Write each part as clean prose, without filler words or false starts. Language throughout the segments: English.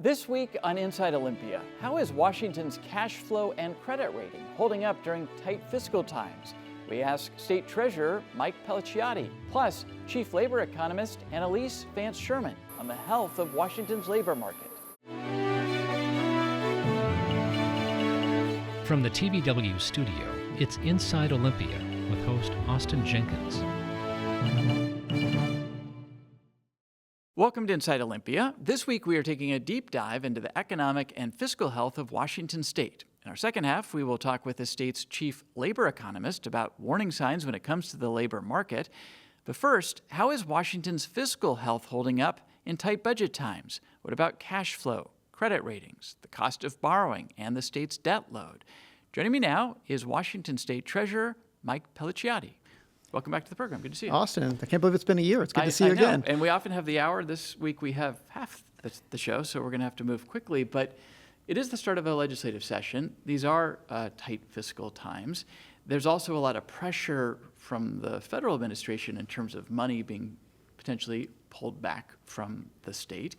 This week on Inside Olympia, how is Washington's cash flow and credit rating holding up during tight fiscal times? We ask State Treasurer Mike Pellicciotti, plus Chief Labor Economist Anneliese Vance-Sherman on the health of Washington's labor market. From the TVW studio, it's Inside Olympia with host Austin Jenkins. Welcome to Inside Olympia. This week we are taking a deep dive into the economic and fiscal health of Washington State. In our second half, we will talk with the state's chief labor economist about warning signs when it comes to the labor market. But first, how is Washington's fiscal health holding up in tight budget times? What about cash flow, credit ratings, the cost of borrowing, and the state's debt load? Joining me now is Washington State Treasurer Mike Pellicciotti. Welcome back to the program. Good to see you. Austin, I can't believe it's been a year. It's good to see you again. And we often have the hour. This week we have half the show, so we're going to have to move quickly. But it is the start of a legislative session. These are tight fiscal times. There's also a lot of pressure from the federal administration in terms of money being potentially pulled back from the state.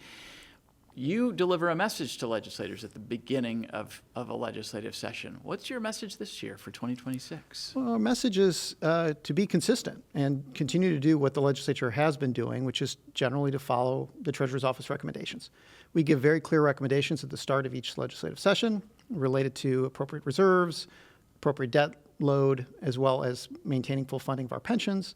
You deliver a message to legislators at the beginning of a legislative session. What's your message this year for 2026? Well, our message is to be consistent and continue to do what the legislature has been doing, which is generally to follow the Treasurer's Office recommendations. We give very clear recommendations at the start of each legislative session related to appropriate reserves, appropriate debt load, as well as maintaining full funding of our pensions.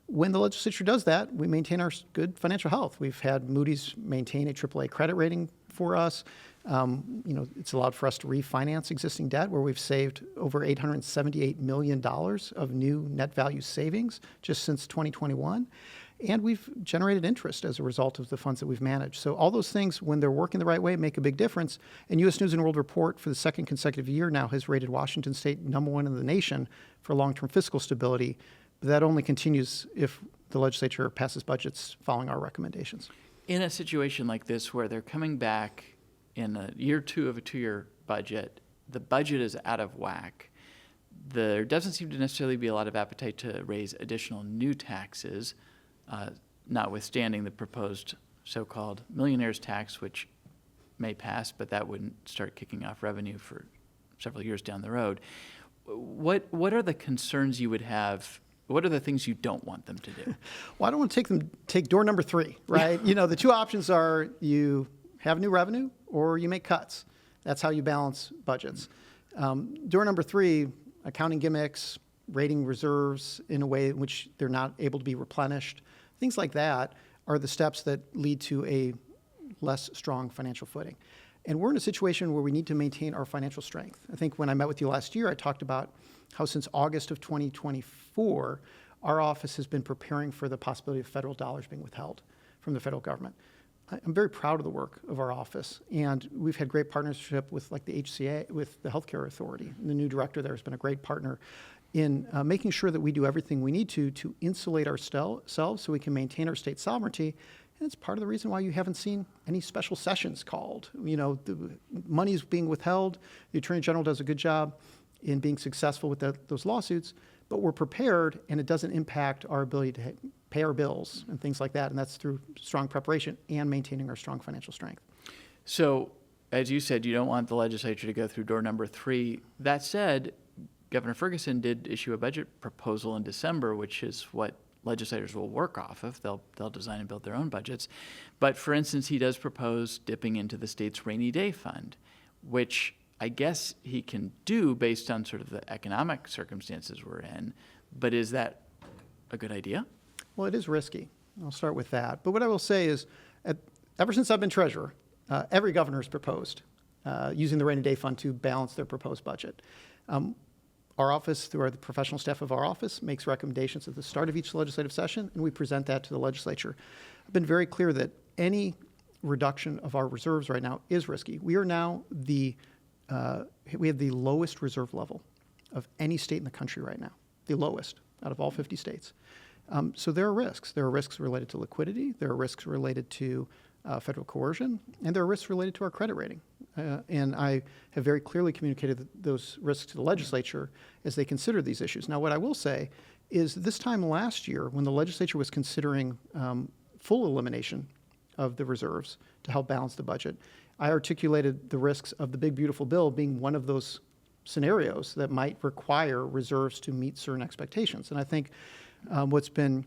When the legislature does that, we maintain our good financial health. We've had Moody's maintain a AAA credit rating for us. It's allowed for us to refinance existing debt, where we've saved over $878 million of new net value savings just since 2021. And we've generated interest as a result of the funds that we've managed. So all those things, when they're working the right way, make a big difference. And U.S. News & World Report, for the second consecutive year now, has rated Washington State #1 in the nation for long-term fiscal stability. But that only continues if the legislature passes budgets following our recommendations. In a situation like this, where they're coming back in a year two of a two-year budget, the budget is out of whack. There doesn't seem to necessarily be a lot of appetite to raise additional new taxes, notwithstanding the proposed so-called millionaire's tax, which may pass, but that wouldn't start kicking off revenue for several years down the road. What are the concerns you would have? What are the things you don't want them to do? Well, I don't want to take door number 3, right? The two options are you have new revenue or you make cuts. That's how you balance budgets. Door number 3, accounting gimmicks, rating reserves in a way in which they're not able to be replenished. Things like that are the steps that lead to a less strong financial footing. And we're in a situation where we need to maintain our financial strength. I think when I met with you last year, I talked about how since August of 2024, our office has been preparing for the possibility of federal dollars being withheld from the federal government. I'm very proud of the work of our office, and we've had great partnership with the HCA, with the Healthcare Authority. And the new director there has been a great partner in making sure that we do everything we need to insulate ourselves so we can maintain our state sovereignty. And it's part of the reason why you haven't seen any special sessions called. The money's being withheld. The Attorney General does a good job in being successful with those lawsuits, but we're prepared, and it doesn't impact our ability to pay our bills and things like that. And that's through strong preparation and maintaining our strong financial strength. So, as you said, you don't want the legislature to go through door number 3. That said, Governor Ferguson did issue a budget proposal in December, which is what legislators will work off of. They'll design and build their own budgets. But for instance, he does propose dipping into the state's rainy day fund, which I guess he can do based on sort of the economic circumstances we're in. But is that a good idea? Well, it is risky. I'll start with that. But what I will say is, ever since I've been treasurer, every governor has proposed using the rainy day fund to balance their proposed budget. Our office, through the professional staff of our office, makes recommendations at the start of each legislative session, and we present that to the legislature. I've been very clear that any reduction of our reserves right now is risky. We are now we have the lowest reserve level of any state in the country right now, the lowest out of all 50 states. So there are risks. There are risks related to liquidity. There are risks related to federal coercion, and there are risks related to our credit rating. And I have very clearly communicated those risks to the legislature as they consider these issues. Now, what I will say is this time last year, when the legislature was considering full elimination of the reserves to help balance the budget, I articulated the risks of the big, beautiful bill being one of those scenarios that might require reserves to meet certain expectations. And I think what's been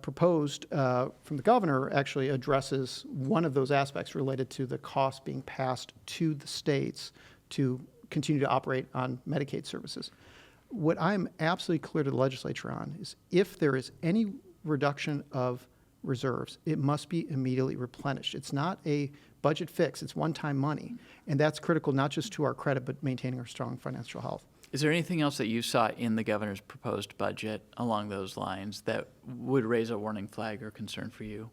proposed from the governor actually addresses one of those aspects related to the cost being passed to the states to continue to operate on Medicaid services. What I'm absolutely clear to the legislature on is if there is any reduction of reserves, it must be immediately replenished. It's not a budget fix, it's one-time money. And that's critical not just to our credit, but maintaining our strong financial health. Is there anything else that you saw in the governor's proposed budget along those lines that would raise a warning flag or concern for you?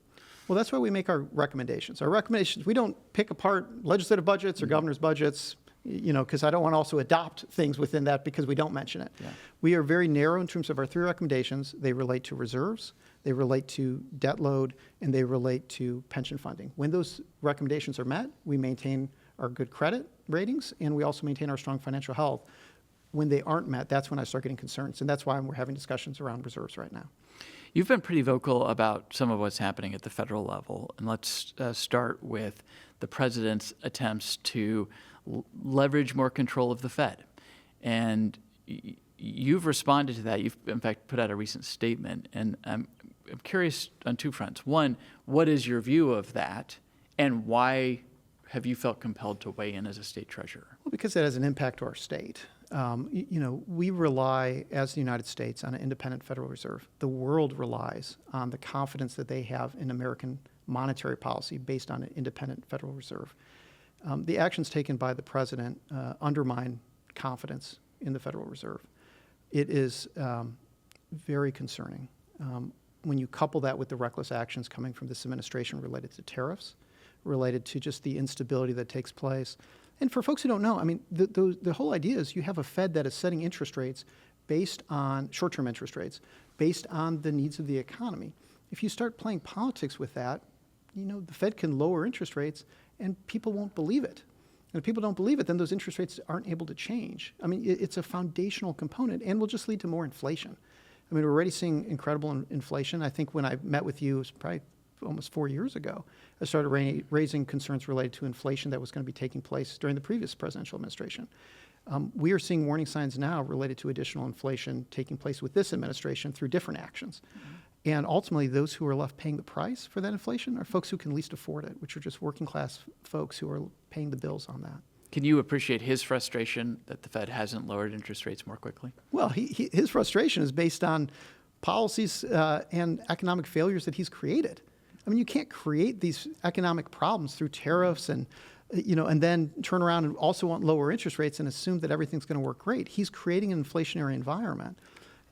Well, that's why we make our recommendations. Our recommendations, we don't pick apart legislative budgets or governor's budgets, because I don't want to also adopt things within that because we don't mention it. Yeah. We are very narrow in terms of our 3 recommendations. They relate to reserves, they relate to debt load, and they relate to pension funding. When those recommendations are met, we maintain our good credit ratings, and we also maintain our strong financial health. When they aren't met, that's when I start getting concerns, and that's why we're having discussions around reserves right now. You've been pretty vocal about some of what's happening at the federal level, and let's start with the president's attempts to leverage more control of the Fed. And you've responded to that. You've, in fact, put out a recent statement, and I'm curious on 2 fronts. One, what is your view of that, and why have you felt compelled to weigh in as a state treasurer? Well, because that has an impact to our state. We rely, as the United States, on an independent Federal Reserve. The world relies on the confidence that they have in American monetary policy based on an independent Federal Reserve. The actions taken by the president undermine confidence in the Federal Reserve. It is very concerning. When you couple that with the reckless actions coming from this administration related to tariffs, related to just the instability that takes place. And for folks who don't know, I mean, the whole idea is you have a Fed that is setting interest rates based on short-term interest rates, based on the needs of the economy. If you start playing politics with that, the Fed can lower interest rates and people won't believe it. And if people don't believe it, then those interest rates aren't able to change. I mean, it's a foundational component and will just lead to more inflation. I mean, we're already seeing incredible inflation. I think when I met with you, it was probably almost 4 years ago, I started raising concerns related to inflation that was going to be taking place during the previous presidential administration. We are seeing warning signs now related to additional inflation taking place with this administration through different actions. Mm-hmm. And ultimately, those who are left paying the price for that inflation are folks who can least afford it, which are just working class folks who are paying the bills on that. Can you appreciate his frustration that the Fed hasn't lowered interest rates more quickly? Well, his frustration is based on policies and economic failures that he's created. I mean, you can't create these economic problems through tariffs and then turn around and also want lower interest rates and assume that everything's going to work great. He's creating an inflationary environment.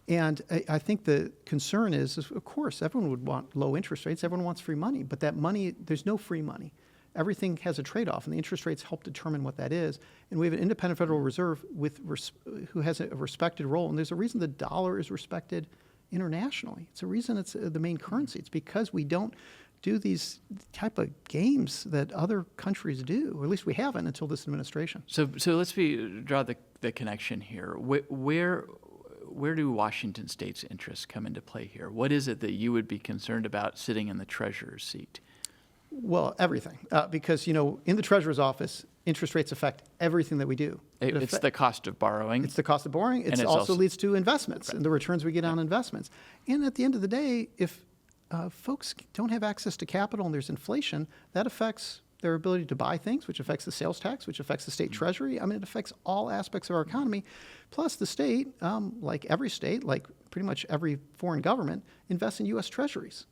And I think the concern is, of course, everyone would want low interest rates. Everyone wants free money. But that money, there's no free money. Everything has a trade-off, and the interest rates help determine what that is. And we have an independent Federal Reserve who has a respected role. And there's a reason the dollar is respected internationally. It's a reason it's the main currency. It's because we don't do these type of games that other countries do, or at least we haven't until this administration. So let's draw the connection here. Where do Washington State's interests come into play here? What is it that you would be concerned about sitting in the treasurer's seat? Well, everything, because in the treasurer's office, interest rates affect everything that we do. It's the cost of borrowing. It's the cost of borrowing. It also leads to investments and the returns we get on investments. And at the end of the day, if folks don't have access to capital and there's inflation, that affects their ability to buy things, which affects the sales tax, which affects the state treasury. I mean, it affects all aspects of our economy. Plus, the state, like every state, like pretty much every foreign government, invests in U.S. treasuries.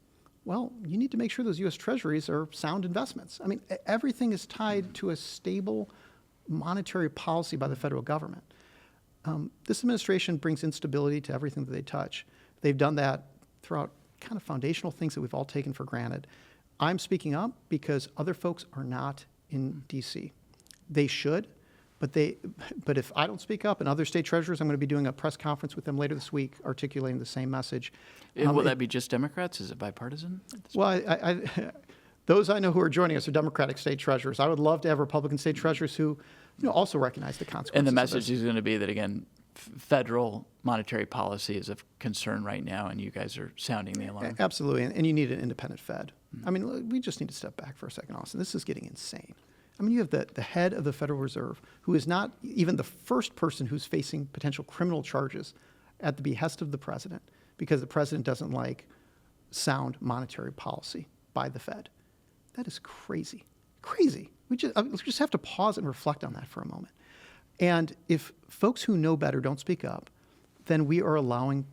Well, you need to make sure those U.S. treasuries are sound investments. I mean, everything is tied to a stable monetary policy by the federal government. This administration brings instability to everything that they touch. They've done that throughout kind of foundational things that we've all taken for granted. I'm speaking up because other folks are not in D.C. They should, but if I don't speak up and other state treasurers, I'm going to be doing a press conference with them later this week articulating the same message. Will that be just Democrats? Is it bipartisan? Well, those I know who are joining us are Democratic state treasurers. I would love to have Republican state treasurers who also recognize the consequences. And the message is going to be that, again, federal monetary policy is of concern right now, and you guys are sounding the alarm. Absolutely, and you need an independent Fed. I mean, we just need to step back for a second, Austin. This is getting insane. I mean, you have the head of the Federal Reserve, who is not even the first person who's facing potential criminal charges at the behest of the president, because the president doesn't like sound monetary policy by the Fed. That is crazy. Crazy. We just have to pause and reflect on that for a moment. And if folks who know better don't speak up, then we are allowing,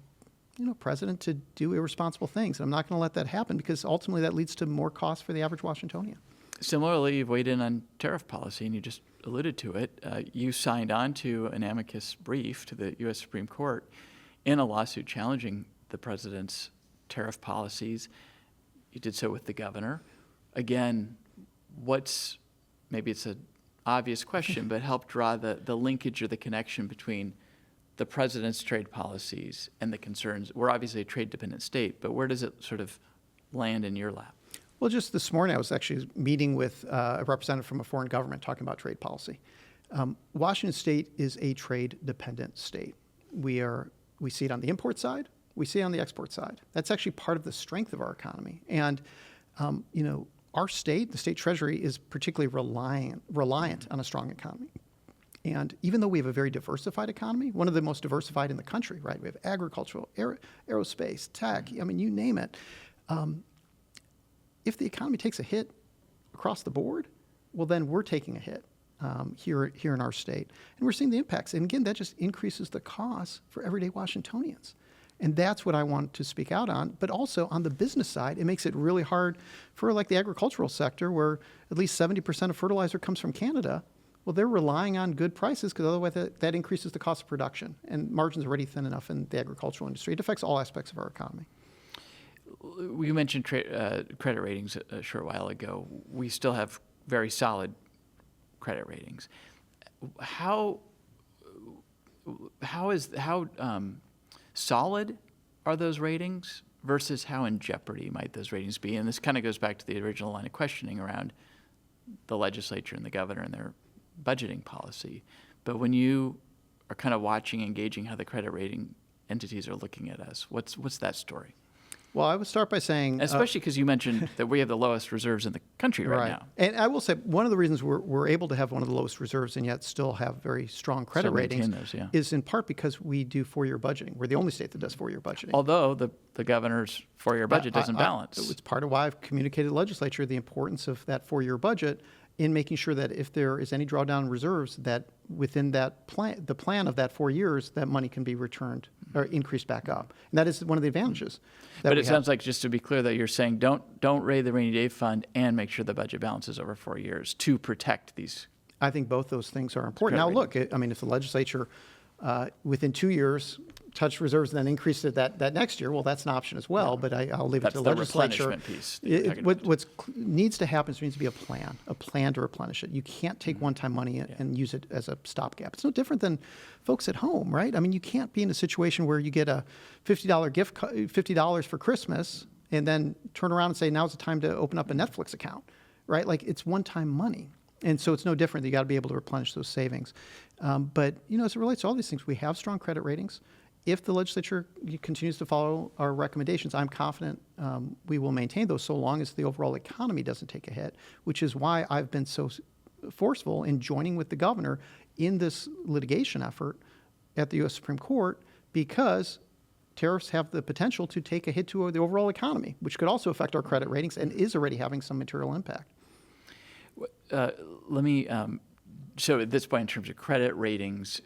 president to do irresponsible things. And I'm not going to let that happen, because ultimately that leads to more costs for the average Washingtonian. Similarly, you've weighed in on tariff policy, and you just alluded to it. You signed on to an amicus brief to the U.S. Supreme Court in a lawsuit challenging the president's tariff policies. You did so with the governor. Again, maybe it's an obvious question, but help draw the linkage or the connection between the president's trade policies and the concerns. We're obviously a trade-dependent state, but where does it sort of land in your lap? Well, just this morning I was actually meeting with a representative from a foreign government talking about trade policy. Washington State is a trade-dependent state. We see it on the import side. We see it on the export side. That's actually part of the strength of our economy. And, our state, the state treasury, is particularly reliant on a strong economy. And even though we have a very diversified economy, one of the most diversified in the country, right? We have agricultural, aerospace, tech, I mean, you name it. If the economy takes a hit across the board, well, then we're taking a hit here in our state. And we're seeing the impacts. And again, that just increases the costs for everyday Washingtonians. And that's what I want to speak out on. But also on the business side, it makes it really hard for like the agricultural sector, where at least 70% of fertilizer comes from Canada. Well, they're relying on good prices, because otherwise that increases the cost of production. And margins are already thin enough in the agricultural industry. It affects all aspects of our economy. We mentioned credit ratings a short while ago. We still have very solid credit ratings. How solid are those ratings versus how in jeopardy might those ratings be? And this kind of goes back to the original line of questioning around the legislature and the governor and their budgeting policy. But when you are kind of watching, engaging how the credit rating entities are looking at us, what's that story? Well, I would start by saying... Especially because you mentioned that we have the lowest reserves in the country right now. And I will say one of the reasons we're able to have one of the lowest reserves and yet still have very strong credit ratings is in part because we do four-year budgeting. We're the only state that does four-year budgeting. Although the governor's four-year budget doesn't balance. It's part of why I've communicated to the legislature the importance of that four-year budget in making sure that if there is any drawdown in reserves, that within that plan, the plan of that 4 years, that money can be returned or increased back up. And that is one of the advantages. But it sounds like, just to be clear, that you're saying don't raid the rainy day fund and make sure the budget balances over 4 years to protect these. I think both those things are important. Now, look, I mean, if the legislature within 2 years touched reserves and then increased it that next year, well, that's an option as well, but I'll leave it to the legislature. That's the replenishment piece. What needs to happen is there needs to be a plan to replenish it. You can't take one-time money and use it as a stopgap. It's no different than folks at home, right? I mean, you can't be in a situation where you get a $50 gift, $50 for Christmas, and then turn around and say, now's the time to open up a Netflix account, right? Like, it's one-time money. And so it's no different. You got to be able to replenish those savings. But, as it relates to all these things, we have strong credit ratings. If the legislature continues to follow our recommendations, I'm confident we will maintain those so long as the overall economy doesn't take a hit, which is why I've been so forceful in joining with the governor in this litigation effort at the U.S. Supreme Court, because tariffs have the potential to take a hit to the overall economy, which could also affect our credit ratings and is already having some material impact. So at this point, in terms of credit ratings,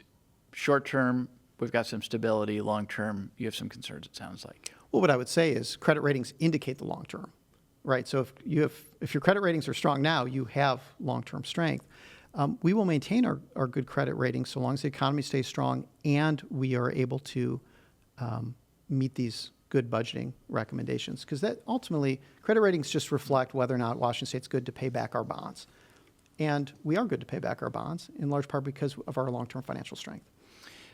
short term, we've got some stability. Long term, you have some concerns, it sounds like. Well, what I would say is credit ratings indicate the long term, right? So if your credit ratings are strong now, you have long-term strength. We will maintain our good credit ratings so long as the economy stays strong and we are able to meet these good budgeting recommendations, because that ultimately, credit ratings just reflect whether or not Washington State's good to pay back our bonds. And we are good to pay back our bonds, in large part because of our long-term financial strength.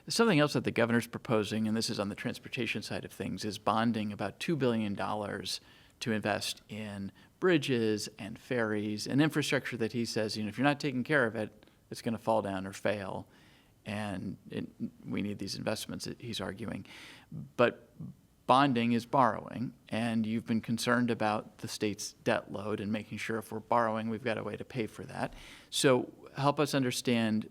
Something else that the governor's proposing, and this is on the transportation side of things, is bonding about $2 billion to invest in bridges and ferries and infrastructure that he says, if you're not taking care of it, it's going to fall down or fail. And we need these investments, he's arguing. But bonding is borrowing, and you've been concerned about the state's debt load and making sure if we're borrowing, we've got a way to pay for that. So help us understand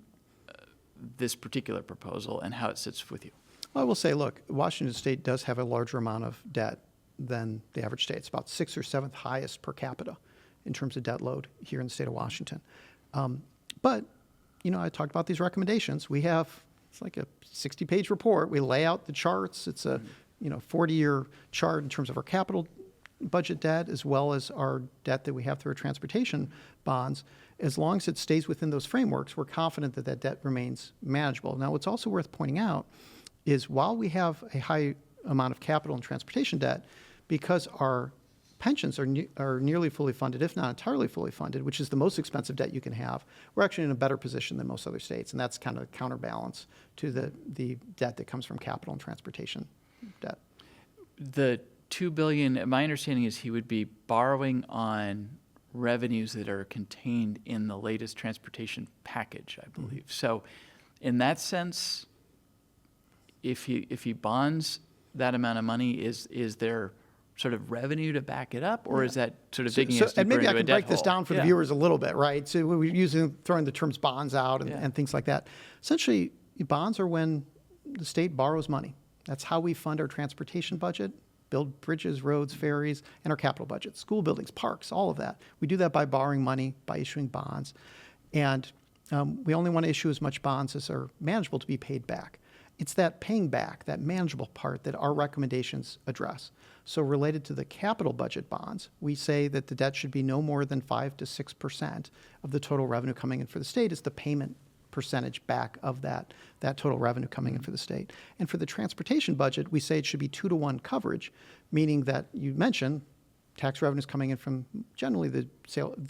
this particular proposal and how it sits with you. Well, I will say, look, Washington State does have a larger amount of debt than the average state. It's about 6th or 7th highest per capita in terms of debt load here in the state of Washington. But, I talked about these recommendations. It's like a 60-page report. We lay out the charts. It's a 40-year chart in terms of our capital budget debt as well as our debt that we have through our transportation bonds. As long as it stays within those frameworks, we're confident that that debt remains manageable. Now, what's also worth pointing out is while we have a high amount of capital and transportation debt, because our pensions are nearly fully funded, if not entirely fully funded, which is the most expensive debt you can have, we're actually in a better position than most other states, and that's kind of a counterbalance to the debt that comes from capital and transportation debt. The $2 billion, my understanding is he would be borrowing on revenues that are contained in the latest transportation package, I believe. So in that sense, if he bonds that amount of money, is there sort of revenue to back it up, or is that sort of digging us deeper and maybe into I a can debt break this hole? down for the viewers a little bit, right? So we're throwing the terms bonds out and things like that. Essentially, bonds are when the state borrows money. That's how we fund our transportation budget, build bridges, roads, ferries, and our capital budget, school buildings, parks, all of that. We do that by borrowing money, by issuing bonds. And we only want to issue as much bonds as are manageable to be paid back. It's that paying back, that manageable part that our recommendations address. So related to the capital budget bonds, we say that the debt should be no more than 5 to 6% of the total revenue coming in for the state is the payment percentage back of that total revenue coming in for the state. And for the transportation budget, we say it should be 2-to-1 coverage, meaning that you mentioned tax revenues coming in from generally the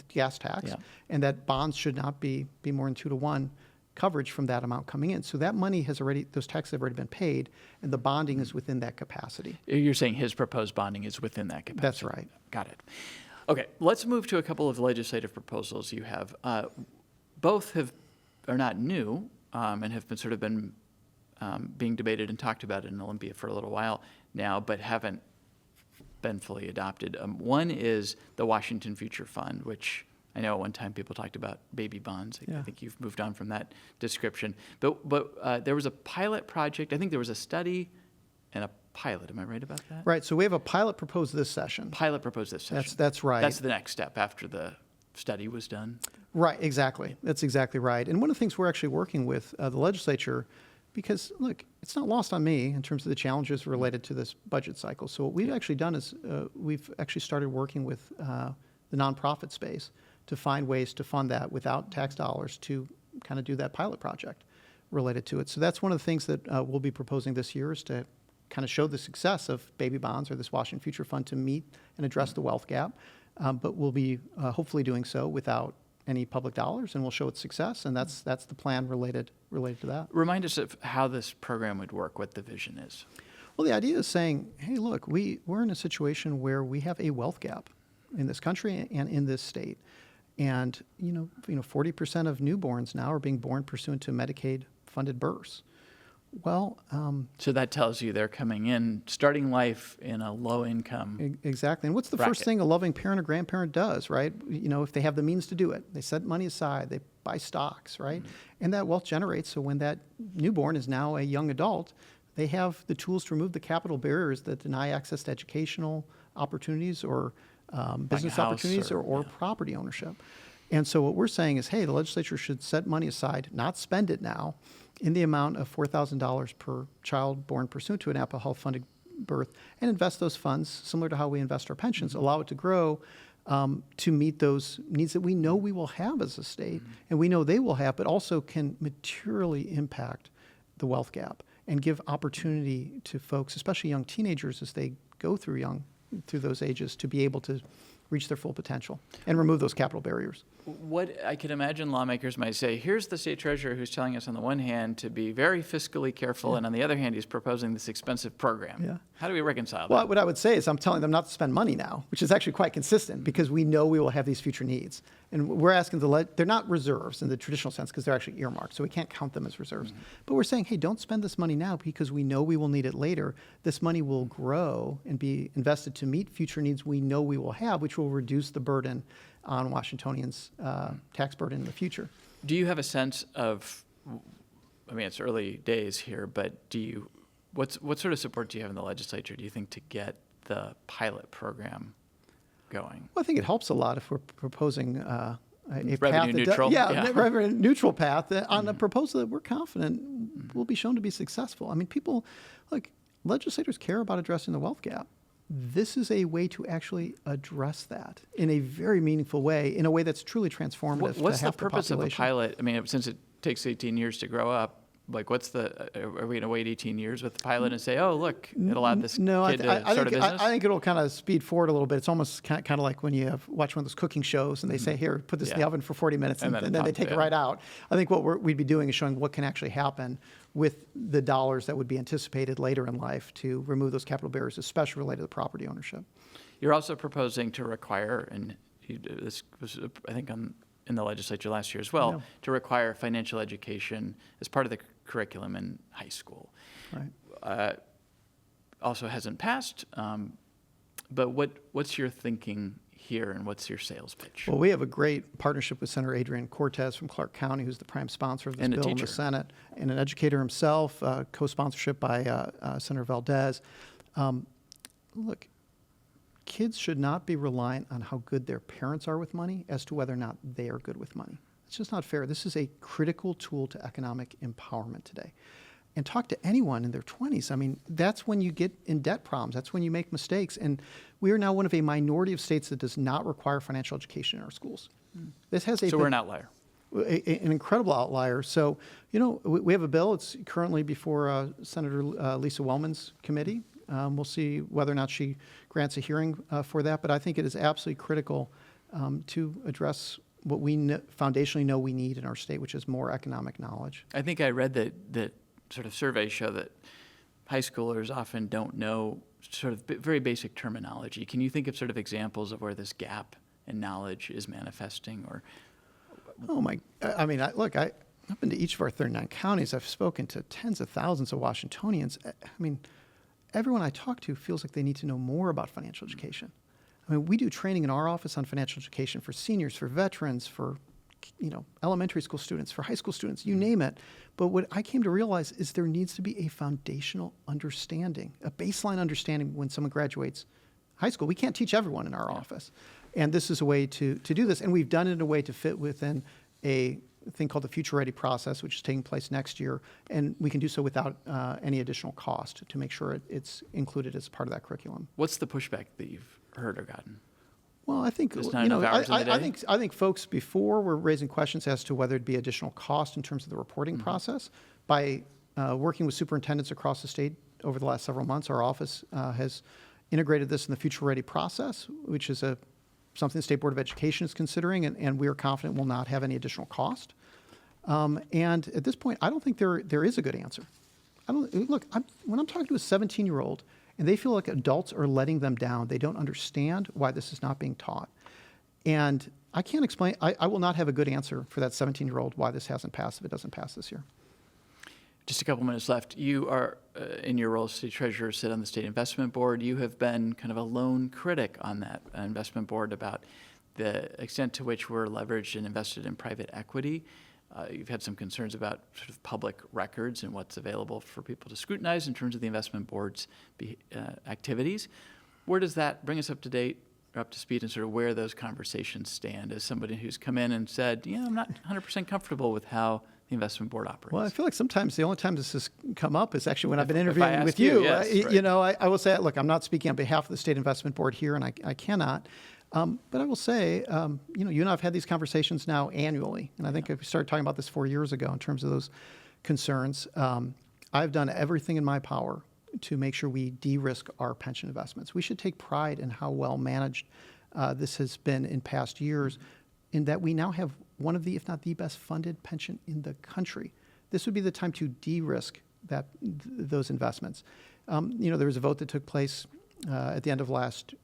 gas tax, and that bonds should not be more than 2-to-1 coverage from that amount coming in. So that money those taxes have already been paid, and the bonding is within that capacity. You're saying his proposed bonding is within that capacity? That's right. Got it. Okay, let's move to a couple of legislative proposals you have. Both are not new and have been being debated and talked about in Olympia for a little while now, but haven't been fully adopted. One is the Washington Future Fund, which I know at one time people talked about baby bonds. I think you've moved on from that description. But there was a pilot project. I think there was a study and a pilot. Am I right about that? Right. So we have a pilot proposed this session. That's right. That's the next step after the study was done. Right. Exactly. That's exactly right. And one of the things we're actually working with the legislature, because look, it's not lost on me in terms of the challenges related to this budget cycle. So what we've actually done is we've actually started working with the nonprofit space to find ways to fund that without tax dollars to kind of do that pilot project related to it. So that's one of the things that we'll be proposing this year is to kind of show the success of baby bonds or this Washington Future Fund to meet and address the wealth gap. But we'll be hopefully doing so without any public dollars, and we'll show its success, and that's the plan related to that. Remind us of how this program would work, what the vision is. Well, the idea is saying, hey, look, we're in a situation where we have a wealth gap in this country and in this state. And 40% of newborns now are being born pursuant to Medicaid-funded births. Well, so that tells you they're coming in, starting life in a low-income exactly. And what's the bracket. First thing a loving parent or grandparent does, right? If they have the means to do it, they set money aside, they buy stocks, right? Mm-hmm. And that wealth generates. So when that newborn is now a young adult, they have the tools to remove the capital barriers that deny access to educational opportunities or business opportunities or property ownership. And so what we're saying is, hey, the legislature should set money aside, not spend it now, in the amount of $4,000 per child born pursuant to an Apple Health-funded birth, and invest those funds, similar to how we invest our pensions, allow it to grow to meet those needs that we know we will have as a state, and we know they will have, but also can materially impact the wealth gap and give opportunity to folks, especially young teenagers, as they go through those ages, to be able to reach their full potential and remove those capital barriers. What I can imagine lawmakers might say, here's the state treasurer who's telling us on the one hand to be very fiscally careful, and on the other hand, he's proposing this expensive program. Yeah. How do we reconcile Well, that? what I would say is I'm telling them not to spend money now, which is actually quite consistent because we know we will have these future needs. And we're asking they're not reserves in the traditional sense because they're actually earmarked, so we can't count them as reserves. But we're saying, hey, don't spend this money now because we know we will need it later. This money will grow and be invested to meet future needs we know we will have, which will reduce the burden on Washingtonians' tax burden in the future. Do you have a sense of, I mean, it's early days here, but what sort of support do you have in the legislature, do you think, to get the pilot program going? Well, I think it helps a lot if we're proposing a Revenue path neutral, yeah. revenue neutral path on a proposal that we're confident will be shown to be successful. I mean, legislators care about addressing the wealth gap. This is a way to actually address that in a very meaningful way, in a way that's truly transformative. What's to the half purpose of a population. pilot? I mean, since it takes 18 years to grow up, are we going to wait 18 years with the pilot and say, oh, look, it allowed this kid to start a business? I think it'll kind of speed forward a little bit. It's almost kind of like when you watch one of those cooking shows and they say, here, put this in the oven for 40 minutes, and then they take it right out. I think what we'd be doing is showing what can actually happen with the dollars that would be anticipated later in life to remove those capital barriers, especially related to property ownership. You're also proposing to require, and this was, I think, in the legislature last year as well, to require financial education as part of the curriculum in high school. Right. Also hasn't passed, but what's your thinking here, and what's your sales pitch? Well, we have a great partnership with Senator Adrian Cortez from Clark County, who's the prime sponsor of this bill in the Senate, and an educator himself, co-sponsorship by Senator Valdez. Look, kids should not be reliant on how good their parents are with money as to whether or not they are good with money. It's just not fair. This is a critical tool to economic empowerment today. And talk to anyone in their 20s. I mean, that's when you get in debt problems. That's when you make mistakes. And we are now one of a minority of states that does not require financial education in our schools. This has So we're an outlier. An incredible outlier. So, we have a bill. It's currently before Senator Lisa Wellman's committee. We'll see whether or not she grants a hearing for that. But I think it is absolutely critical to address what we foundationally know we need in our state, which is more economic knowledge. I think I read that sort of surveys show that high schoolers often don't know sort of very basic terminology. Can you think of sort of examples of where this gap in knowledge is manifesting? Or I've been to each of our 39 counties. I've spoken to tens of thousands of Washingtonians. I mean, everyone I talk to feels like they need to know more about financial education. I mean, we do training in our office on financial education for seniors, for veterans, for elementary school students, for high school students, you name it. But what I came to realize is there needs to be a foundational understanding, a baseline understanding when someone graduates high school. We can't teach everyone in our office. And this is a way to do this. And we've done it in a way to fit within a thing called the Future Ready process, which is taking place next year. And we can do so without any additional cost to make sure it's included as part of that curriculum. What's the pushback that you've heard or gotten? Well, I think I think folks before were raising questions as to whether it'd be additional cost in terms of the reporting process. By working with superintendents across the state over the last several months, our office has integrated this in the Future Ready process, which is something the State Board of Education is considering, and we are confident will not have any additional cost. And at this point, I don't think there is a good answer. When I'm talking to a 17-year-old. And they feel like adults are letting them down. They don't understand why this is not being taught. And I can't explain, I will not have a good answer for that 17-year-old why this hasn't passed if it doesn't pass this year. Just a couple minutes left. You are, in your role as state treasurer, sit on the state investment board. You have been kind of a lone critic on that investment board about the extent to which we're leveraged and invested in private equity. You've had some concerns about sort of public records and what's available for people to scrutinize in terms of the investment board's activities. Where does that bring us up to date, or up to speed, and sort of where those conversations stand as somebody who's come in and said, I'm not 100% comfortable with how the investment board operates? Well, I feel like sometimes the only time this has come up is actually when I've been interviewing with you. Yes, right. I will say, look, I'm not speaking on behalf of the state investment board here, and I cannot. But I will say, you and I have had these conversations now annually, and I think we started talking about this 4 years ago in terms of those concerns. I've done everything in my power to make sure we de-risk our pension investments. We should take pride in how well managed this has been in past years. in that we now have one of the, if not the best funded pension in the country. This would be the time to de-risk those investments. There was a vote that took place at the end of last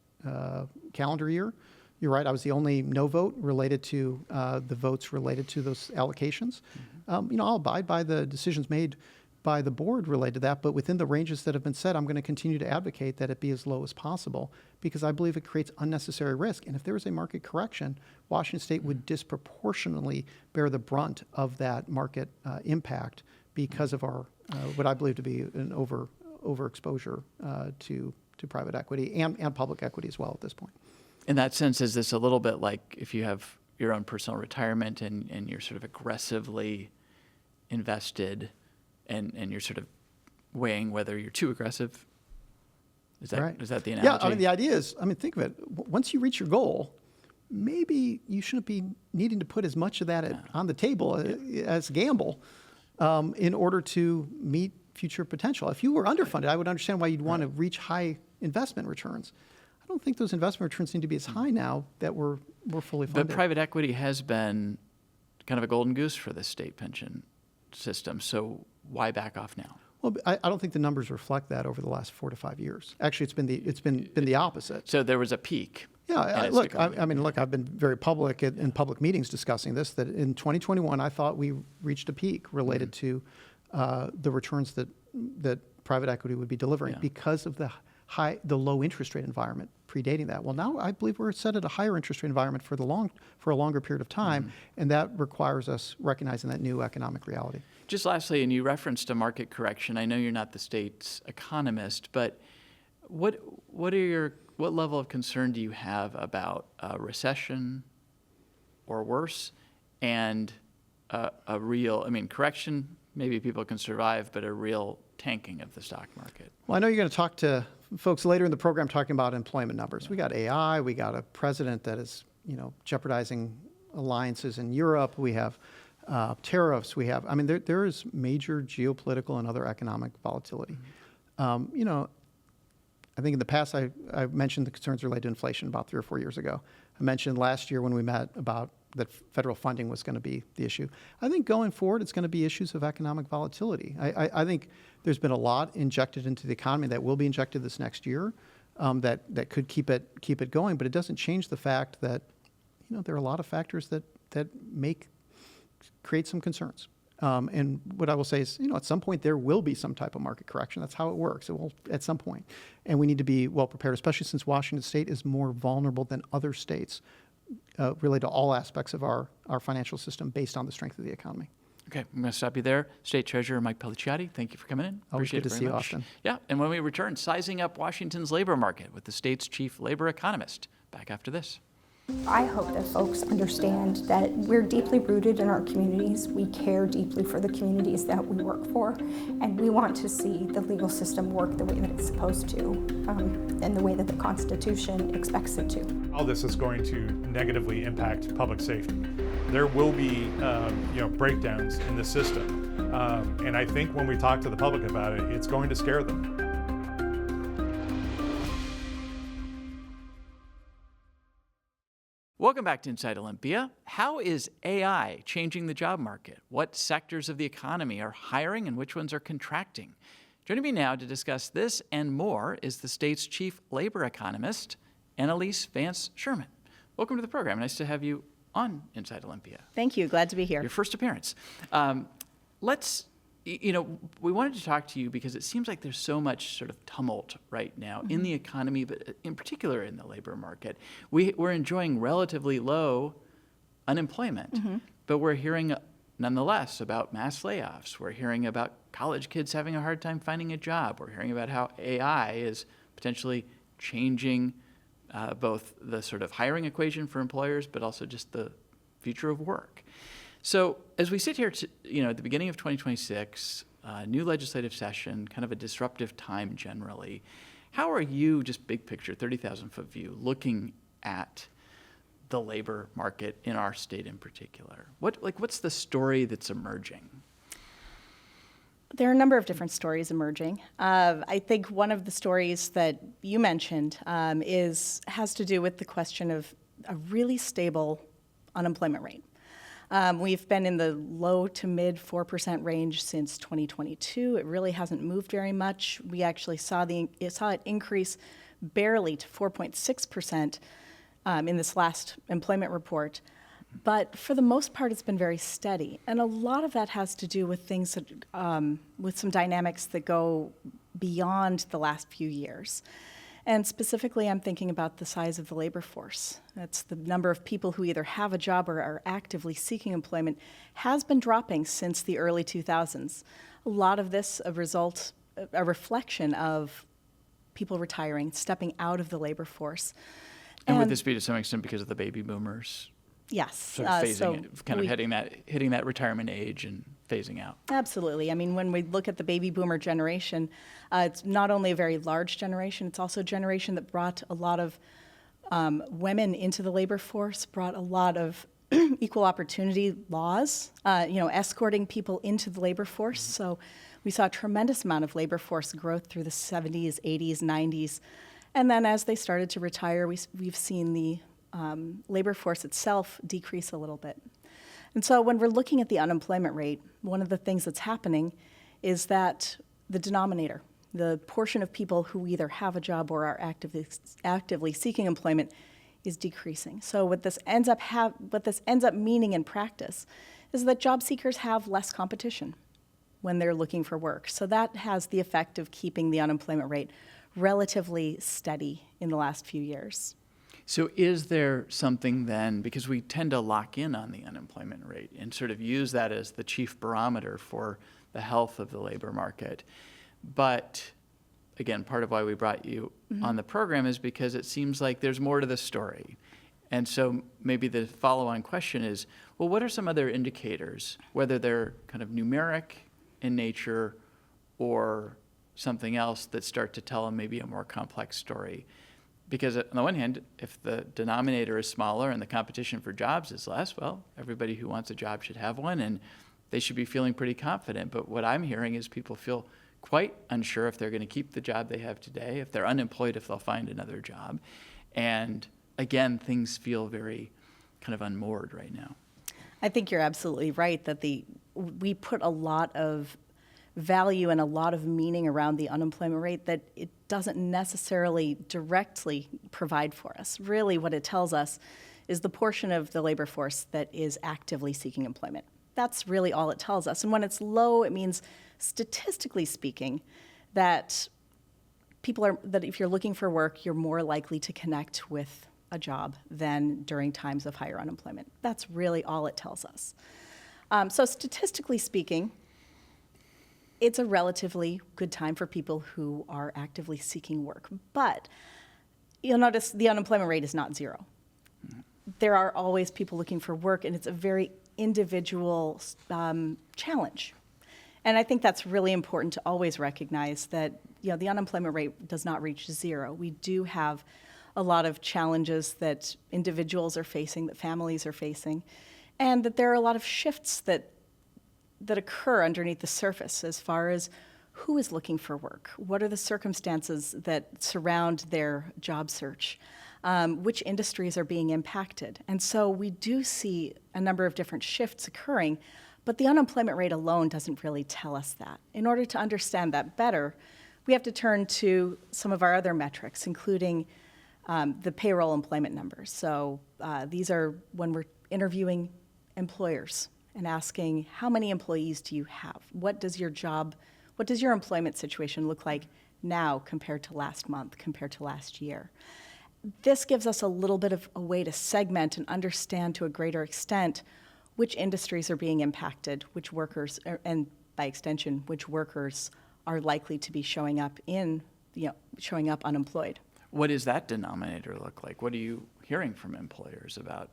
calendar year. You're right, I was the only no vote related to the votes related to those allocations. I'll abide by the decisions made by the board related to that, but within the ranges that have been set, I'm going to continue to advocate that it be as low as possible because I believe it creates unnecessary risk. And if there is a market correction, Washington State would disproportionately bear the brunt of that market impact because of our what I believe to be an overexposure to private equity and public equity as well at this point. In that sense, is this a little bit like if you have your own personal retirement and you're sort of aggressively invested and you're sort of weighing whether you're too aggressive? Is that, right. Is that the analogy? Yeah, the idea is, think of it. Once you reach your goal, maybe you shouldn't be needing to put as much of that on the table as gamble in order to meet future potential. If you were underfunded, I would understand why you'd want to reach high investment returns. I don't think those investment returns need to be as high now that we're fully funded. But private equity has been kind of a golden goose for the state pension system. So why back off now? Well, I don't think the numbers reflect that over the last 4 to 5 years. Actually, it's been the opposite. So there was a peak. Yeah, look, I've been very public in public meetings discussing this, that in 2021, I thought we reached a peak related to the returns that private equity would be delivering because of the low interest rate environment predating that. Well, now I believe we're set at a higher interest rate environment for a longer period of time, and that requires us recognizing that new economic reality. Just lastly, and you referenced a market correction. I know you're not the state's economist, but what level of concern do you have about a recession or worse, and a real, correction, maybe people can survive, but a real tanking of the stock market? Well, I know you're going to talk to folks later in the program talking about employment numbers. We got AI, we got a president that is, jeopardizing alliances in Europe. We have tariffs. We have, there is major geopolitical and other economic volatility. I think in the past I mentioned the concerns related to inflation about 3 or 4 years ago. I mentioned last year when we met about that federal funding was going to be the issue. I think going forward, it's going to be issues of economic volatility. I think there's been a lot injected into the economy that will be injected this next year that could keep it going, but it doesn't change the fact that there are a lot of factors that create some concerns. And what I will say is, at some point there will be some type of market correction. That's how it works. It will at some point. And we need to be well prepared, especially since Washington State is more vulnerable than other states related to all aspects of our financial system based on the strength of the economy. Okay, I'm going to stop you there. State Treasurer Mike Pellicciotti, thank you for coming in. Always Appreciate good to it see you, very much. Austin. Yeah, and when we return, sizing up Washington's labor market with the state's chief labor economist. Back after this. I hope that folks understand that we're deeply rooted in our communities. We care deeply for the communities that we work for, and we want to see the legal system work the way that it's supposed to, and the way that the Constitution expects it to. All this is going to negatively impact public safety. There will be, breakdowns in the system, and I think when we talk to the public about it, it's going to scare them. Welcome back to Inside Olympia. How is AI changing the job market? What sectors of the economy are hiring and which ones are contracting? Joining me now to discuss this and more is the state's chief labor economist, Anneliese Vance-Sherman. Welcome to the program. Nice to have you on Inside Olympia. Thank you. Glad to be here. Your first appearance. We wanted to talk to you because it seems like there's so much sort of tumult right now in the economy, but in particular in the labor market. We're enjoying relatively low unemployment, but we're hearing nonetheless about mass layoffs. We're hearing about college kids having a hard time finding a job. We're hearing about how AI is potentially changing both the sort of hiring equation for employers, but also just the future of work. So as we sit here, at the beginning of 2026, new legislative session, kind of a disruptive time generally, how are you, just big picture, 30,000-foot view, looking at the labor market in our state in particular? What's the story that's emerging? There are a number of different stories emerging. I think one of the stories that you mentioned has to do with the question of a really stable unemployment rate. We've been in the low to mid 4% range since 2022. It really hasn't moved very much. We actually saw it increase barely to 4.6% in this last employment report. But for the most part, it's been very steady. And a lot of that has to do with things that, with some dynamics that go beyond the last few years. And specifically, I'm thinking about the size of the labor force. That's the number of people who either have a job or are actively seeking employment has been dropping since the early 2000s. A lot of this a reflection of people retiring, stepping out of the labor force. And would this be to some extent because of the baby boomers? Yes. Sort of phasing it, kind of hitting that retirement age and phasing out. Absolutely. I mean, when we look at the baby boomer generation, it's not only a very large generation, it's also a generation that brought a lot of women into the labor force, brought a lot of equal opportunity laws, escorting people into the labor force. So we saw a tremendous amount of labor force growth through the 70s, 80s, 90s. And then as they started to retire, we've seen the labor force itself decrease a little bit. And so when we're looking at the unemployment rate, one of the things that's happening is that the denominator, the portion of people who either have a job or are actively seeking employment, is decreasing. So what this ends up meaning in practice is that job seekers have less competition when they're looking for work. So that has the effect of keeping the unemployment rate relatively steady in the last few years. So is there something then, because we tend to lock in on the unemployment rate and sort of use that as the chief barometer for the health of the labor market, but again, part of why we brought you on the program is because it seems like there's more to the story. And so maybe the follow-on question is, well, what are some other indicators, whether they're kind of numeric in nature or something else, that start to tell maybe a more complex story? Because on the one hand, if the denominator is smaller and the competition for jobs is less, well, everybody who wants a job should have one, and they should be feeling pretty confident. But what I'm hearing is people feel quite unsure if they're going to keep the job they have today, if they're unemployed, if they'll find another job. And again, things feel very kind of unmoored right now. I think you're absolutely right that we put a lot of value and a lot of meaning around the unemployment rate that it doesn't necessarily directly provide for us. Really, what it tells us is the portion of the labor force that is actively seeking employment. That's really all it tells us. And when it's low, it means, statistically speaking, that that if you're looking for work, you're more likely to connect with a job than during times of higher unemployment. That's really all it tells us. So statistically speaking, it's a relatively good time for people who are actively seeking work. But you'll notice the unemployment rate is not zero. There are always people looking for work, and it's a very individual challenge. And I think that's really important to always recognize that the unemployment rate does not reach zero. We do have a lot of challenges that individuals are facing, that families are facing, and that there are a lot of shifts that occur underneath the surface as far as who is looking for work, what are the circumstances that surround their job search, which industries are being impacted. And so we do see a number of different shifts occurring, but the unemployment rate alone doesn't really tell us that. In order to understand that better, we have to turn to some of our other metrics, including the payroll employment numbers. So these are when we're interviewing employers and asking, how many employees do you have? What does your employment situation look like now compared to last month, compared to last year? This gives us a little bit of a way to segment and understand to a greater extent which industries are being impacted, which workers, and by extension, which workers are likely to be showing up unemployed. What does that denominator look like? What are you hearing from employers about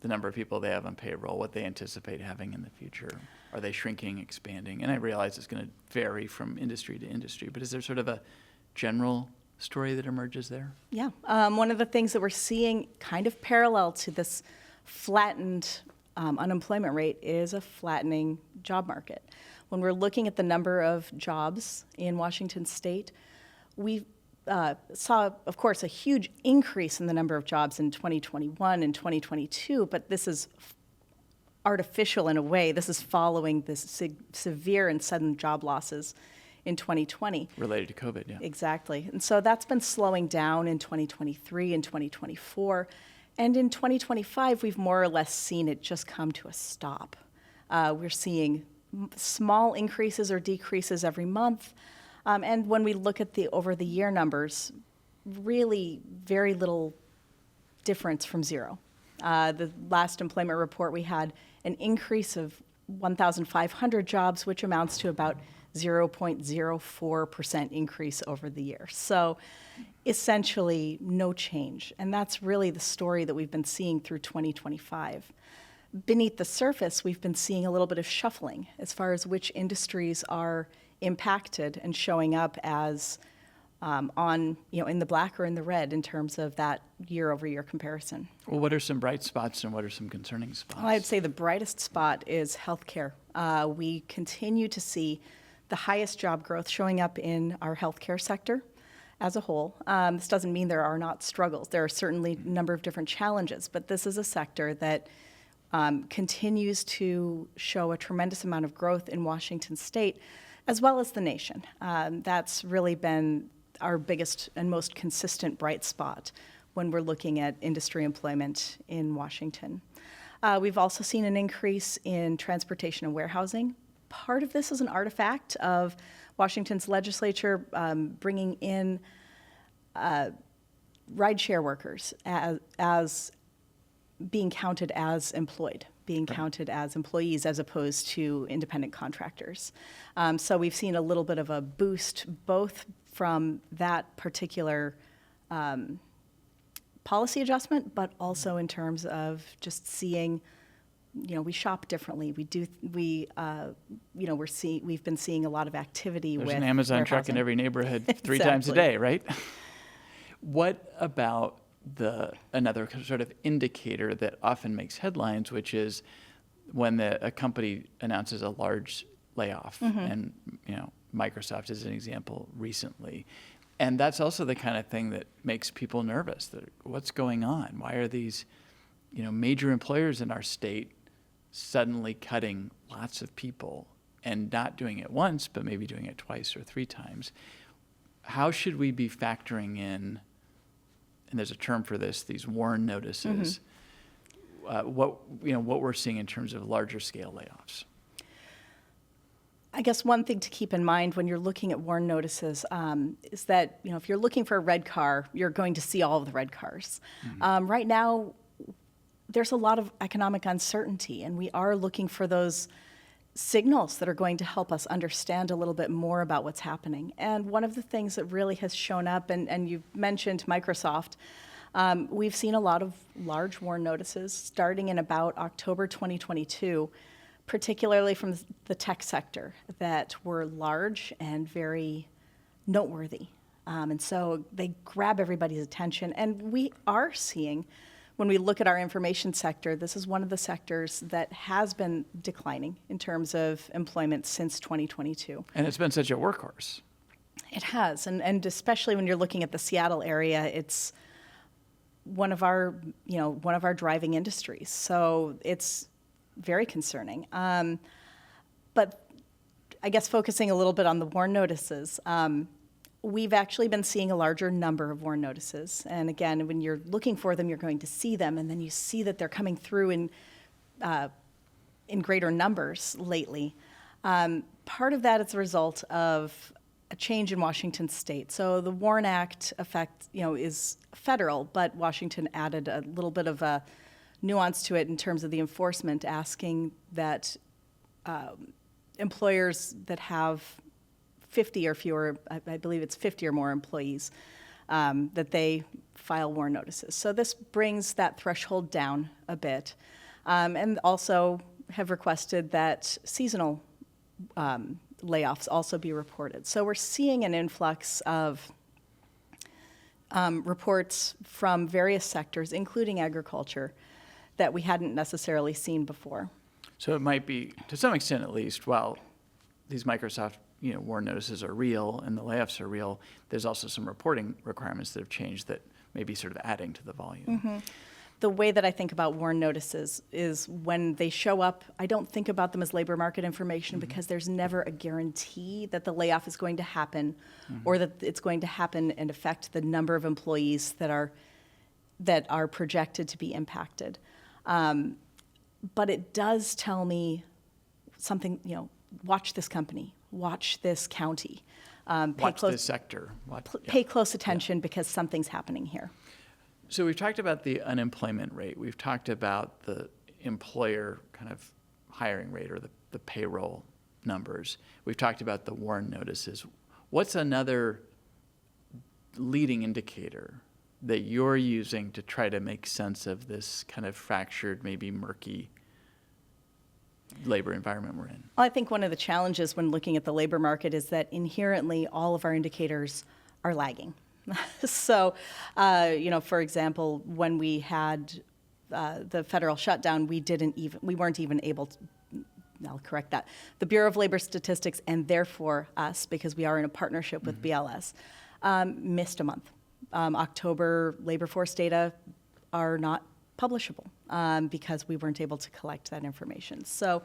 the number of people they have on payroll, what they anticipate having in the future? Are they shrinking, expanding? And I realize it's going to vary from industry to industry, but is there sort of a general story that emerges there? Yeah. One of the things that we're seeing kind of parallel to this flattened unemployment rate is a flattening job market. When we're looking at the number of jobs in Washington state, we saw, of course, a huge increase in the number of jobs in 2021 and 2022, but this is artificial in a way. This is following this severe and sudden job losses in 2020. Related to COVID, yeah. Exactly. And so that's been slowing down in 2023 and 2024. And in 2025, we've more or less seen it just come to a stop. We're seeing small increases or decreases every month. And when we look at the over the year numbers, really very little difference from zero. The last employment report, we had an increase of 1,500 jobs, which amounts to about 0.04% increase over the year. So essentially no change. And that's really the story that we've been seeing through 2025. Beneath the surface, we've been seeing a little bit of shuffling as far as which industries are impacted and showing up as in the black or in the red in terms of that year-over-year comparison. Well, what are some bright spots and what are some concerning spots? Well, I'd say the brightest spot is healthcare. We continue to see the highest job growth showing up in our healthcare sector as a whole. This doesn't mean there are not struggles. There are certainly a number of different challenges, but this is a sector that continues to show a tremendous amount of growth in Washington state, as well as the nation. That's really been our biggest and most consistent bright spot when we're looking at industry employment in Washington. We've also seen an increase in transportation and warehousing. Part of this is an artifact of Washington's legislature bringing in rideshare workers as being counted as employed, being counted as employees as opposed to independent contractors. So we've seen a little bit of a boost both from that particular policy adjustment, but also in terms of just seeing, we shop differently. We've been seeing a lot of activity with There's an Amazon truck in every neighborhood 3 times a day, right? What about another sort of indicator that often makes headlines, which is when a company announces a large layoff, and Microsoft is an example recently. And that's also the kind of thing that makes people nervous. That what's going on? Why are these, major employers in our state suddenly cutting lots of people and not doing it once, but maybe doing it twice or 3 times? How should we be factoring in, and there's a term for this, these WARN notices, what we're seeing in terms of larger scale layoffs? I guess one thing to keep in mind when you're looking at WARN notices is that, if you're looking for a red car, you're going to see all of the red cars. Right now, there's a lot of economic uncertainty, and we are looking for those signals that are going to help us understand a little bit more about what's happening. And one of the things that really has shown up, and you mentioned Microsoft, we've seen a lot of large WARN notices starting in about October 2022, particularly from the tech sector, that were large and very noteworthy. And so they grab everybody's attention. And we are seeing, when we look at our information sector, this is one of the sectors that has been declining in terms of employment since 2022. And it's been such a workhorse. It has, and especially when you're looking at the Seattle area, it's one of our driving industries. So it's very concerning. But I guess focusing a little bit on the WARN notices, we've actually been seeing a larger number of WARN notices. And again, when you're looking for them, you're going to see them, and then you see that they're coming through in greater numbers lately. Part of that is a result of a change in Washington state. So the WARN Act is federal, but Washington added a little bit of a nuance to it in terms of the enforcement, asking that employers that have 50 or fewer, I believe it's 50 or more employees, that they file WARN notices. So this brings that threshold down a bit, and also have requested that seasonal layoffs also be reported. So we're seeing an influx of reports from various sectors, including agriculture, that we hadn't necessarily seen before. So it might be, to some extent at least, while these Microsoft warn notices are real and the layoffs are real, there's also some reporting requirements that have changed that may be sort of adding to the volume. The way that I think about warn notices is when they show up, I don't think about them as labor market information because there's never a guarantee that the layoff is going to happen or that it's going to happen and affect the number of employees that are projected to be impacted. But it does tell me something, watch this company, watch this county. Watch this sector. Pay close attention because something's happening here. So we've talked about the unemployment rate. We've talked about the employer kind of hiring rate or the payroll numbers. We've talked about the warn notices. What's another leading indicator that you're using to try to make sense of this kind of fractured, maybe murky labor environment we're in? Well, I think one of the challenges when looking at the labor market is that inherently all of our indicators are lagging. So, for example, when we had the federal shutdown, we weren't even able to, I'll correct that, the Bureau of Labor Statistics and therefore us, because we are in a partnership with BLS, missed a month. October labor force data are not publishable because we weren't able to collect that information. So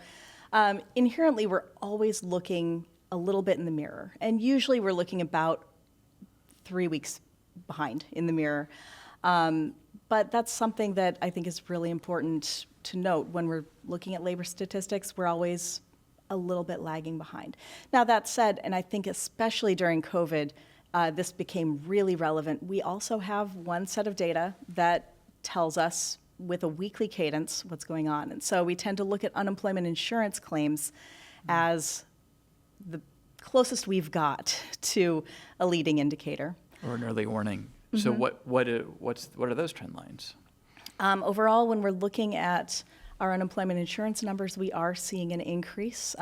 inherently, we're always looking a little bit in the mirror. And usually we're looking about 3 weeks behind in the mirror. But that's something that I think is really important to note. When we're looking at labor statistics, we're always a little bit lagging behind. Now, that said, and I think especially during COVID, this became really relevant. We also have one set of data that tells us with a weekly cadence what's going on. And so we tend to look at unemployment insurance claims as the closest we've got to a leading indicator. Or an early warning. So what are those trend lines? Overall, when we're looking at our unemployment insurance numbers, we are seeing an increase.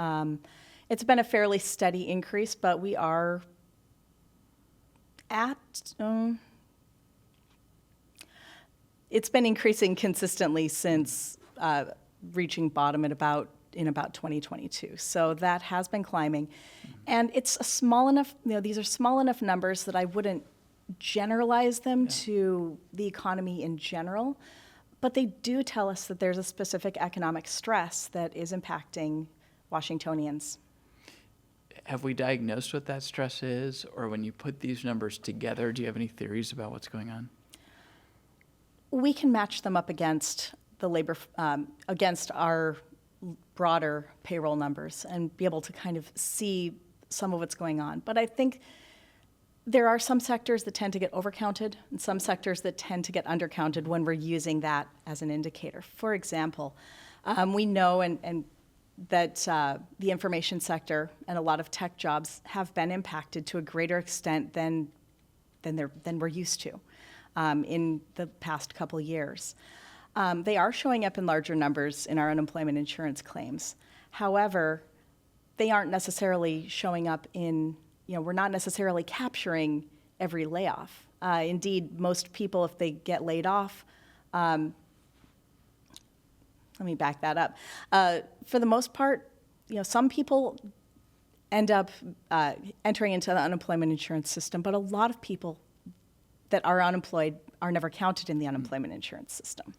It's been a fairly steady increase, but we are at, it's been increasing consistently since reaching bottom in about 2022. So that has been climbing. And it's a small enough, these are small enough numbers that I wouldn't generalize them to the economy in general, but they do tell us that there's a specific economic stress that is impacting Washingtonians. Have we diagnosed what that stress is? Or when you put these numbers together, do you have any theories about what's going on? We can match them up against the against our broader payroll numbers and be able to kind of see some of what's going on. But I think there are some sectors that tend to get overcounted and some sectors that tend to get undercounted when we're using that as an indicator. For example, we know and that the information sector and a lot of tech jobs have been impacted to a greater extent than we're used to in the past couple years. They are showing up in larger numbers in our unemployment insurance claims. However, they aren't necessarily showing up in, we're not necessarily capturing every layoff. Indeed, most people, if they get laid off, let me back that up. For the most part, some people end up entering into the unemployment insurance system, but a lot of people that are unemployed are never counted in the unemployment insurance system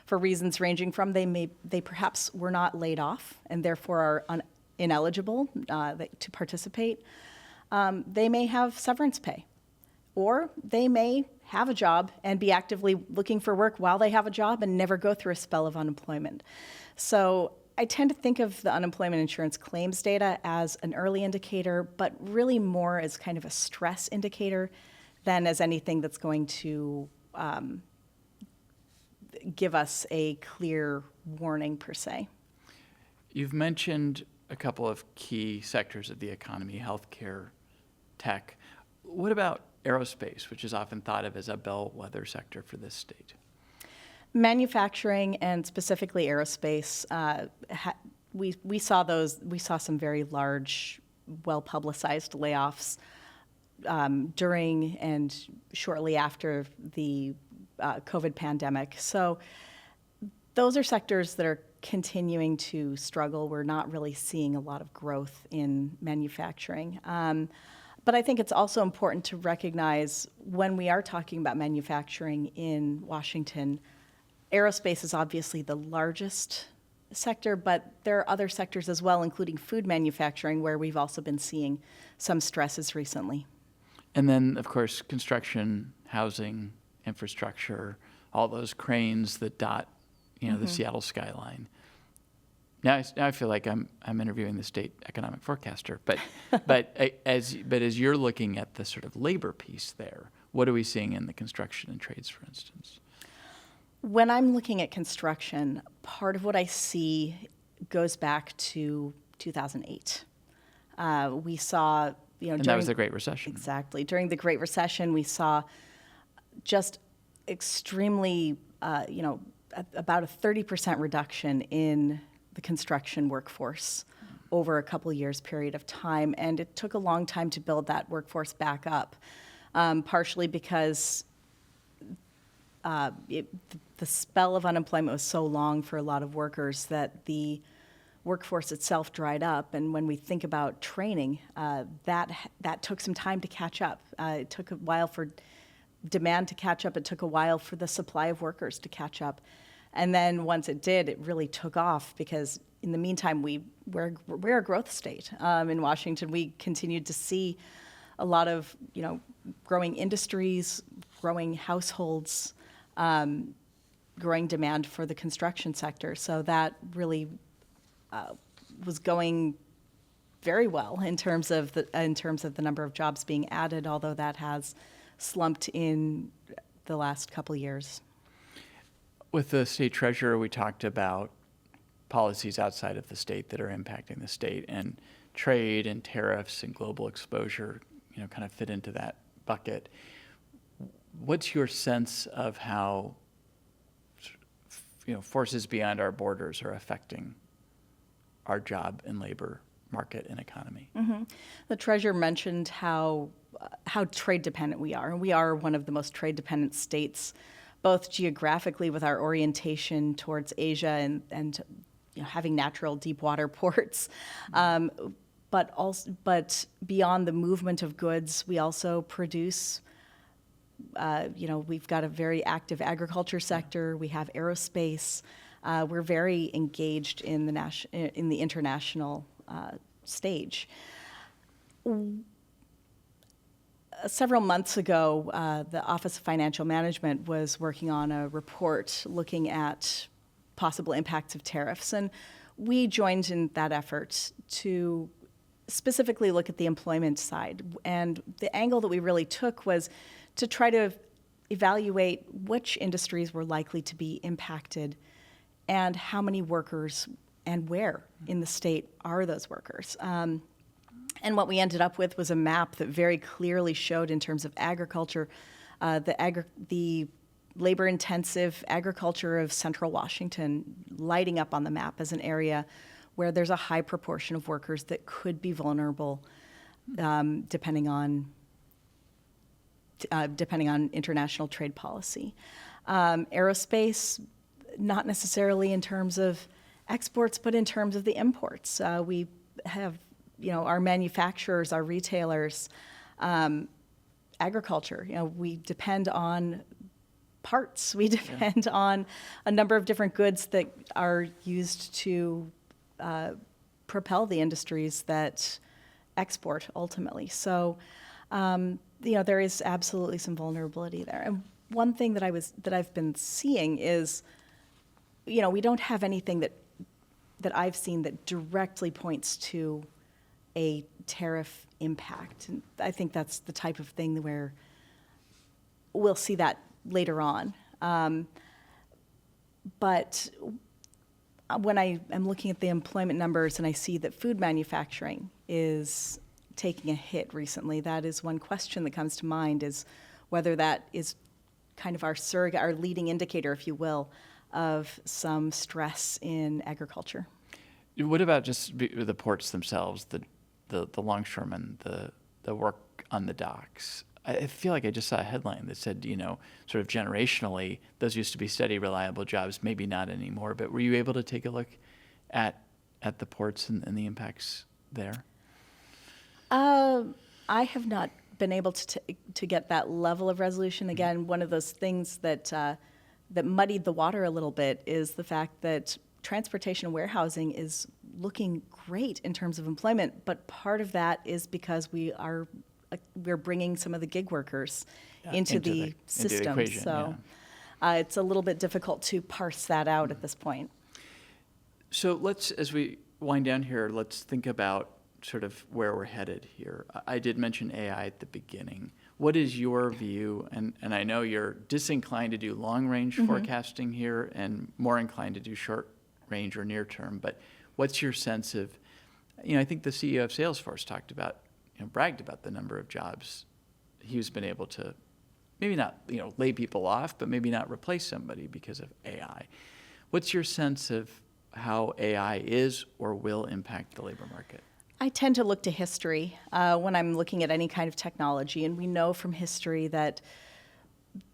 for reasons ranging from they perhaps were not laid off and therefore are ineligible to participate. They may have severance pay, or they may have a job and be actively looking for work while they have a job and never go through a spell of unemployment. So I tend to think of the unemployment insurance claims data as an early indicator, but really more as kind of a stress indicator than as anything that's going to give us a clear warning per se. You've mentioned a couple of key sectors of the economy, healthcare, tech. What about aerospace, which is often thought of as a bellwether sector for this state? Manufacturing and specifically aerospace, we saw some very large, well-publicized layoffs during and shortly after the COVID pandemic. So those are sectors that are continuing to struggle. We're not really seeing a lot of growth in manufacturing. But I think it's also important to recognize when we are talking about manufacturing in Washington, aerospace is obviously the largest sector, but there are other sectors as well, including food manufacturing, where we've also been seeing some stresses recently. And then, of course, construction, housing, infrastructure, all those cranes that dot, the Seattle skyline. Now I feel like I'm interviewing the state economic forecaster, but as you're looking at the sort of labor piece there, what are we seeing in the construction and trades, for instance? When I'm looking at construction, part of what I see goes back to 2008. We saw, and that was the Great Recession. Exactly. During the Great Recession, we saw just extremely, about a 30% reduction in the construction workforce over a couple years period of time. And it took a long time to build that workforce back up, partially because the spell of unemployment was so long for a lot of workers that the workforce itself dried up. And when we think about training, that took some time to catch up. It took a while for demand to catch up. It took a while for the supply of workers to catch up. And then once it did, it really took off because in the meantime, we're a growth state in Washington. We continued to see a lot of growing industries, growing households, growing demand for the construction sector. So that really was going very well in terms of the number of jobs being added, although that has slumped in the last couple years. With the state treasurer, we talked about policies outside of the state that are impacting the state, and trade and tariffs and global exposure, kind of fit into that bucket. What's your sense of how, forces beyond our borders are affecting our job and labor market and economy? Mm-hmm. The treasurer mentioned how trade dependent we are, and we are one of the most trade dependent states, both geographically with our orientation towards Asia and having natural deep water ports, but beyond the movement of goods, we also produce. We've got a very active agriculture sector. We have aerospace. We're very engaged in the international stage. Several months ago, the Office of Financial Management was working on a report looking at possible impacts of tariffs, and we joined in that effort to specifically look at the employment side. And the angle that we really took was to try to evaluate which industries were likely to be impacted and how many workers and where in the state are those workers. And what we ended up with was a map that very clearly showed, in terms of agriculture, the labor-intensive agriculture of central Washington lighting up on the map as an area where there's a high proportion of workers that could be vulnerable, depending on international trade policy. Aerospace, not necessarily in terms of exports, but in terms of the imports. We have our manufacturers, our retailers, agriculture. We depend on parts. We depend on a number of different goods that are used to propel the industries that export ultimately. So, there is absolutely some vulnerability there. And one thing that I've been seeing is, we don't have anything that I've seen that directly points to a tariff impact. And I think that's the type of thing where we'll see that later on. But when I am looking at the employment numbers and I see that food manufacturing is taking a hit recently, that is one question that comes to mind, is whether that is kind of our surrogate, our leading indicator, if you will, of some stress in agriculture. What about just the ports themselves, the longshoremen, the work on the docks? I feel like I just saw a headline that said, sort of generationally, those used to be steady, reliable jobs, maybe not anymore. But were you able to take a look at the ports and the impacts there? I have not been able to get that level of resolution. Again, one of those things that muddied the water a little bit is the fact that transportation and warehousing is looking great in terms of employment, but part of that is because we're bringing some of the gig workers into the system. Equation, so it's a little bit difficult to parse that out at this point. So as we wind down here, let's think about sort of where we're headed here. I did mention AI at the beginning. What is your view? And I know you're disinclined to do long-range forecasting here and more inclined to do short-range or near-term, but what's your sense of, I think the CEO of Salesforce bragged about the number of jobs he's been able to, maybe not, lay people off, but maybe not replace somebody because of AI. What's your sense of how AI is or will impact the labor market? I tend to look to history when I'm looking at any kind of technology, and we know from history that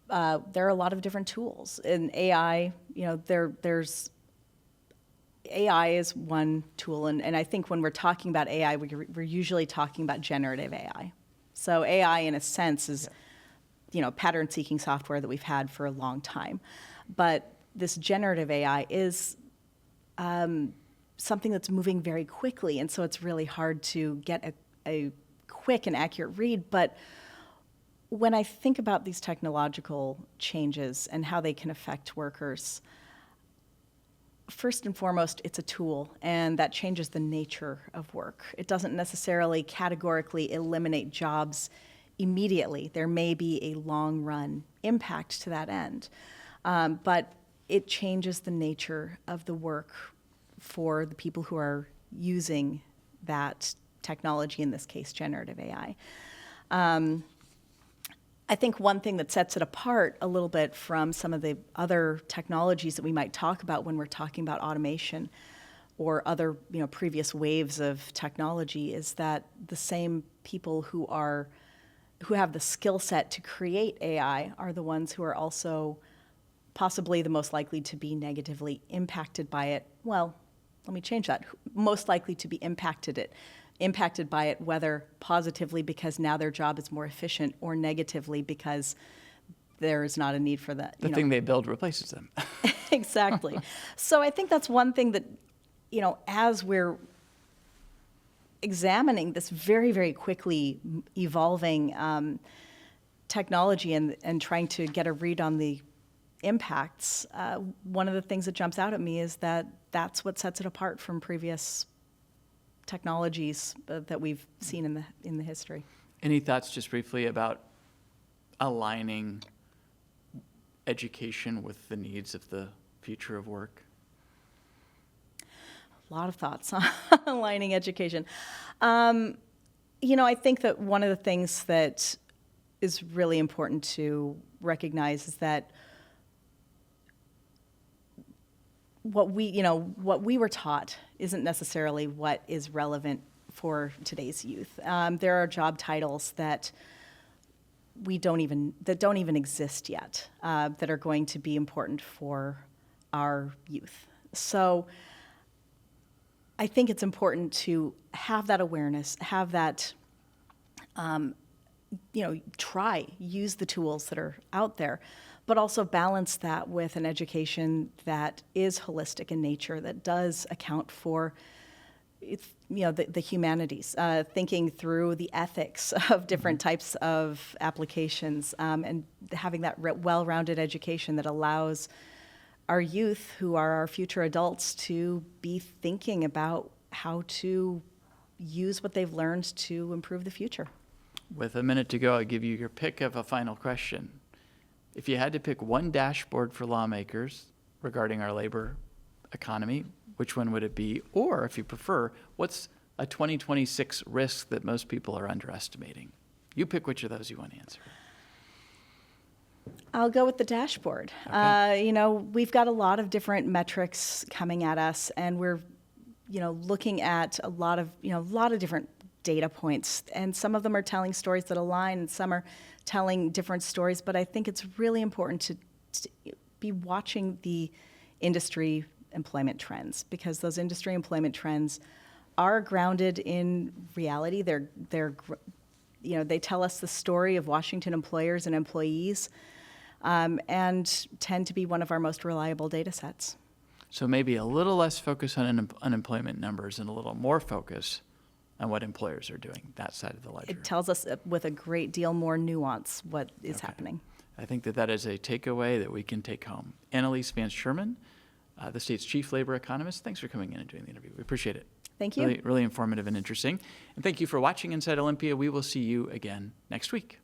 there are a lot of different tools. In AI, there's AI is one tool, and I think when we're talking about AI, we're usually talking about generative AI. So AI, in a sense, is pattern-seeking software that we've had for a long time, but this generative AI is something that's moving very quickly, and so it's really hard to get a quick and accurate read. But when I think about these technological changes and how they can affect workers, first and foremost, it's a tool, and that changes the nature of work. It doesn't necessarily categorically eliminate jobs immediately. There may be a long-run impact to that end, but it changes the nature of the work for the people who are using that technology, in this case, generative AI. I think one thing that sets it apart a little bit from some of the other technologies that we might talk about when we're talking about automation or other previous waves of technology is that the same people who have the skill set to create AI are the ones who are also possibly the most likely to be negatively impacted by it. Well, let me change that. Most likely to be impacted by it, whether positively because now their job is more efficient, or negatively because there is not a need for that. The thing they build replaces them. Exactly. So I think that's one thing that, as we're examining this very, very quickly evolving technology and trying to get a read on the impacts, one of the things that jumps out at me is that that's what sets it apart from previous technologies that we've seen in the history. Any thoughts just briefly about aligning education with the needs of the future of work? A lot of thoughts on aligning education. I think that one of the things that is really important to recognize is that what we were taught isn't necessarily what is relevant for today's youth. There are job titles that don't even exist yet that are going to be important for our youth. So I think it's important to have that awareness, have that, use the tools that are out there, but also balance that with an education that is holistic in nature, that does account for the humanities, thinking through the ethics of different types of applications, and having that well-rounded education that allows our youth, who are our future adults, to be thinking about how to use what they've learned to improve the future. With a minute to go, I'll give you your pick of a final question. If you had to pick one dashboard for lawmakers regarding our labor economy, which one would it be? Or if you prefer, what's a 2026 risk that most people are underestimating? You pick which of those you want to answer. I'll go with the dashboard. Okay. We've got a lot of different metrics coming at us, and we're, looking at a lot of different data points, and some of them are telling stories that align, and some are telling different stories. But I think it's really important to be watching the industry employment trends, because those industry employment trends are grounded in reality. They tell us the story of Washington employers and employees, and tend to be one of our most reliable data sets. So maybe a little less focus on unemployment numbers and a little more focus on what employers are doing, that side of the ledger. It tells us with a great deal more nuance what is Okay. happening. I think that is a takeaway that we can take home. Anneliese Vance-Sherman, the state's chief labor economist, thanks for coming in and doing the interview. We appreciate it. Thank you. Really informative and interesting. And thank you for watching Inside Olympia. We will see you again next week.